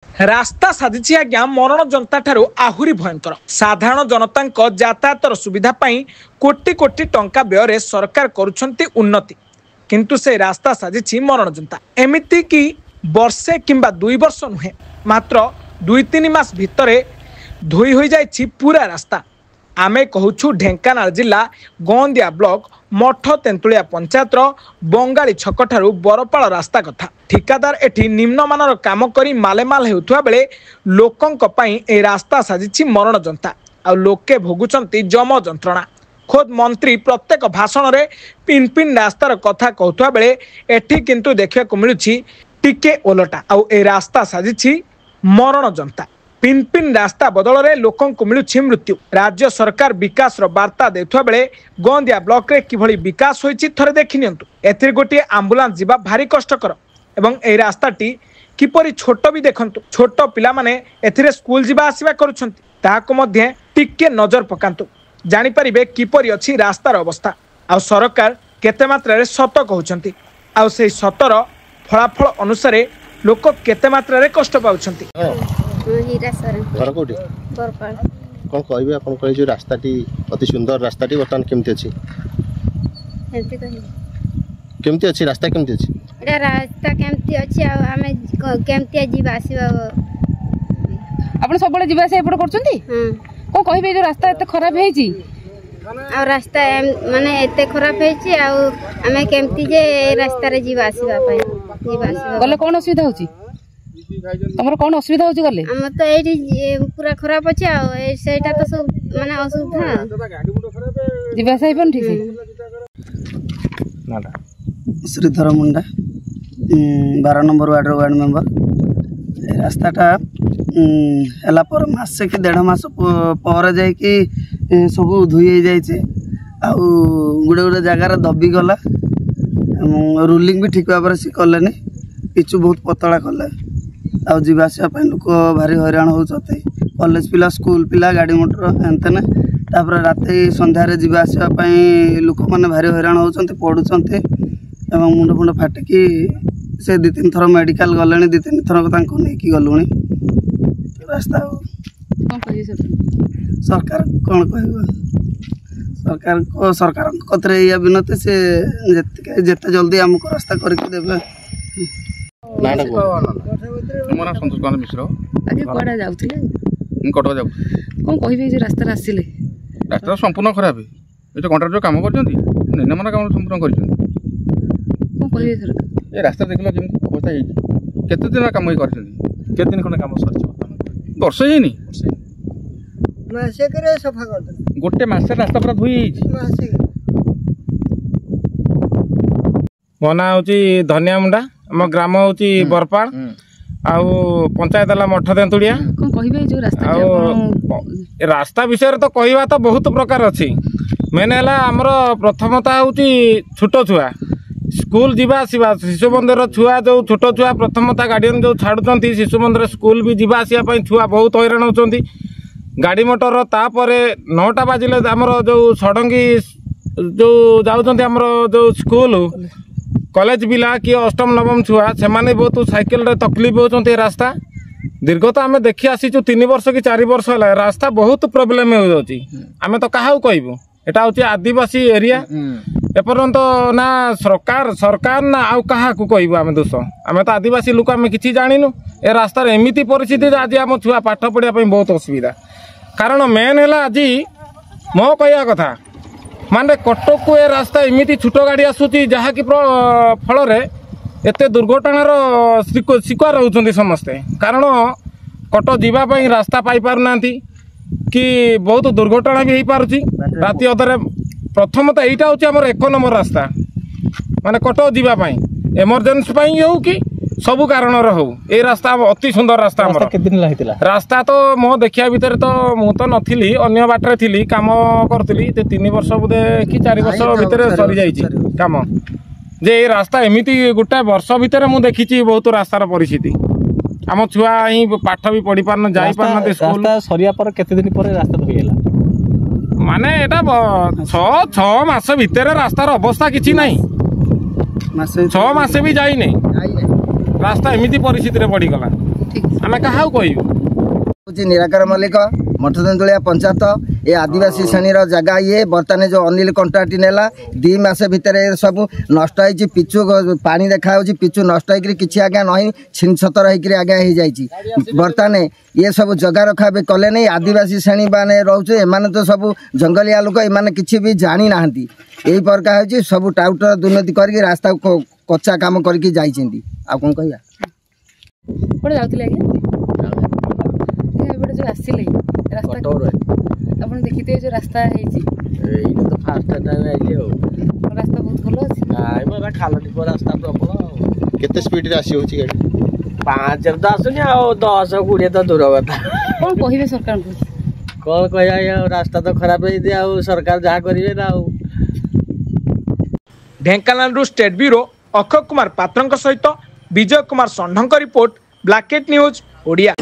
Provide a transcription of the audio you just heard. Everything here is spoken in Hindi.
रास्ता साजिछि आज्ञा मरण जनता ठारू आहुरी भयंकर। साधारण जनता यातायातर सुविधा पाई कोटी कोटी टंका व्यय सरकार करुछंती उन्नति, किंतु से रास्ता साजिछि मरण जनता। एमिति कि वर्षे किंबा 2 वर्ष नुहे, मात्र 2-3 मास भितरे धोई हो जाइछि पूरा रास्ता। आमे कहूछु ढेंकानाल जिला गोंदिया ब्लॉक मठ तेंतुलिया पंचायत बंगाली छक ठारू बरपाल रास्ता कथा। ठिकादार एठी निम्नमानर काम करी मालेमाल हेउथुआ बेले लोकंक पई ए रास्ता साजिछि मरण जनता। आ लोके भोगुचंती जम जंत्रणा। खोद मंत्री प्रत्येक भाषण रे पिन पिन रास्तार कथा कहथुआ बेले एठी किंतु देखिया को मिलुछि टिके ओलटा। आ ए रास्ता साजिछि मरण जनता। पिन पिन रास्ता बदल रे लोकं को मिलुछि मृत्यु। राज्य सरकार विकास रो वार्ता देथुआ बेले गोंदिया ब्लॉक रे किभली विकास होइछि थरे देखि नियंतु। एथिर गोटी एम्बुलेंस जीवा भारी कष्टकर एवं ए रास्ताटी किपरि छोट भी देखंतु। छोट पिला माने एथिरे स्कूल जीवा आसीबा करूछंती, ताहाको मध्ये टिके नजर पकांतु। जानि परिबे किपरि अछि रास्तार अवस्था। आ सरकार केते मात्रा रे सत कहउछंती, आ सेही सतर फलाफल अनुसार लोक केते मात्रा रे कष्ट पाउछंती। घर कोठी बरपाल कोन कहबे आपन कहि जो रास्ताटी अति सुंदर रास्ताटी वर्तमान केमति अछि? केमति कहि केमति अछि रास्ता केमति अछि? एटा रास्ता केमति अछि आ हमें केमति जीवा आसीबा आपन सब बळे जीवा आसी एपड करछंती? कोन कहबे जो रास्ता एते खराब हेछि? आ रास्ता माने एते खराब हेछि आ हमें केमति जे रास्ता रे जीवा आसीबा पई जीवा आसीबा गले कोन असुविधा होछि? तमरो कोन असुविधा होछि गले? हम तो एठी पूरा खराब अछि आ सेटा तो सब माने असुविधा जीवा आसी पन ठीक छै। नाडा श्रीधर मुंडा 12 नंबर वार्ड मेंबर। रास्ताटा हला पर मासे कि 1.5 मास पर जाय कि सब धुई जाइए आ गुड़े गुड़े जगार दबी गला। रूलिंग भी ठीक भाव से कले, पिचु बहुत पतला कले। आसवाई लोक भारी हैरान होते। कॉलेज पिला स्कूल पिला गाड़ी मोटर एंतेन तापर राति संध्यारे जीवा आसवाई लोक मैंने भारी हैरान होती पड़ुंट एवं मुंड फुंड फाटिकी से 2-3 थर मेडिकल गले 2-3 थर नहीं गलु रास्ता। सरकार कौन कह सरकार कतरे या विनती से जिते जल्दी आमको रास्ता करके देबे। मोर संतोष कुमार मिश्र। आगे कोडा जाउथिले? कटक जाउ। कोन कहबे जे रास्ता आसिले? रास्ता संपूर्ण खराब है। ए जो कॉन्ट्रैक्टर जो काम करछंती निम्नमान काम संपूर्ण करछंती। कोन कहबे सरकार? ए रास्ता देखला जेम अवस्था है केते दिन काम ही करछंती? केते दिन खने काम सरछ? वर्ष हेनी मासे करे सफा कर दे। गोटे मासे रास्ता पूरा धुई मासे मना होची धनिया मुंडा। आम ग्राम होची बरपाल आउ पंचायत ला मठ तेंतुलिया। कोन कहबे जो रास्ता रास्ता विषय तो कहवा तो बहुत प्रकार अच्छी। मेन है आमर प्रथमता हूँ छोट छुआ स्कूल जीवा आसवा शिशु मंदिर छुआ जो छोट छुआ प्रथमता गार्डियन जो छाड़ुंट शिशु मंदिर स्कूल भी जीवा आसवा छुआ बहुत हैरान होती। गाड़ी मोटर तापर 9टा बाजिले आमर जो सडंगी जो जाऊँच आमर जो स्कूल कॉलेज पिला कि 8म 9म छुआ से बहुत साइकेल रे तकलीफ होती। रास्ता दीर्घ तो आम देखी आसी 3 वर्ष कि 4 वर्ष है रास्ता बहुत प्रोब्लेम हो जाती। आम तो क्या कहबू एटा हूँ आदिवासी एरिया एपर्यंत ना सरकार ना आउ क्या कहबू आम दोष। आम तो आदिवासी लोक आम कि जाणीनु ए रास्तार एमती परिस्थिति आज आम छुआ पाठ पढ़ा बहुत असुविधा। कारण मेन है आज मो कहवा कथा माने कटक को ए रास्ता एमती छोट गाड़ी आसूची जहाँकि फल एत दुर्घटनार शिकार होती समस्ते। कारण कटक जावाई रास्ता पाई पारना कि बहुत दुर्घटना भी हो पारुची राति अधरे। प्रथमतः यहाँ हूँ आम 1 नंबर रास्ता माने कटक जावाई एमरजेंसी हो कि सबू कारण हो ये रास्ता अति सुंदर रास्ता। रास्ता तो मो देखिया भितर तो मु तो नथिली अन्य बाटरे थिली काम करथिली 3 वर्ष बोधे कि 4 वर्ष भितर सरी जाइछि काम जे ये रास्ता एमिति गोटे वर्ष भितर मु देखिछि बहुत रास्तार परिस्थिति। आम छुआ ही पाठ भी पढ़ी पारन जाई पारन स्कूल सरिया पर केते दिन पर रास्ता धोइला माने एटा 6 मास भितर रास्तार अवस्था किछि नाही। 6 मास भी जाई नै रास्ता एमती परिस्थिति पड़गला। आम क्या कहू निराकार मल्लिक मठदंतुलिया पंचायत ये आदिवासी श्रेणी जगह ये बर्तमान जो अनिल कंट्राक्ट नेला 2 मास भितर सब नष्ट हो पिचु पानी देखा पिचु नष्ट हो कि आज्ञा नहीं छिन छतर होकर आज्ञा हो जाए बर्तमान ये सब जगह रखा भी कले नहीं आदिवासी श्रेणी मैंने रोचे एम तो सब जंगलिया लोक एम कि भी जानी ना यही प्रकार हो सब टाउटर दुर्नीति कर रास्ता कच्चा काम करके जाइए आ कौन कह जो आसिले रास्ता अपन देखिते जो रास्ता है तो फास्ट टाइम आइले हो रास्ता बहुत भलो अछि नाइ मरा खाल टिप रास्ता प्रबल केते स्पीड रे आसी होची गाड़ी 5 रे 10 ने आ 10 20 तो दूर कथा कोन कहिबे सरकार को कोन कहया रास्ता तो खराब है दे आ सरकार जहा करिवे ना ढेंकानाल स्टेट ब्यूरो अक्षय कुमार पात्रंक सहित विजय कुमार षण्ढंक रिपोर्ट ब्लैकेट न्यूज ओडिया।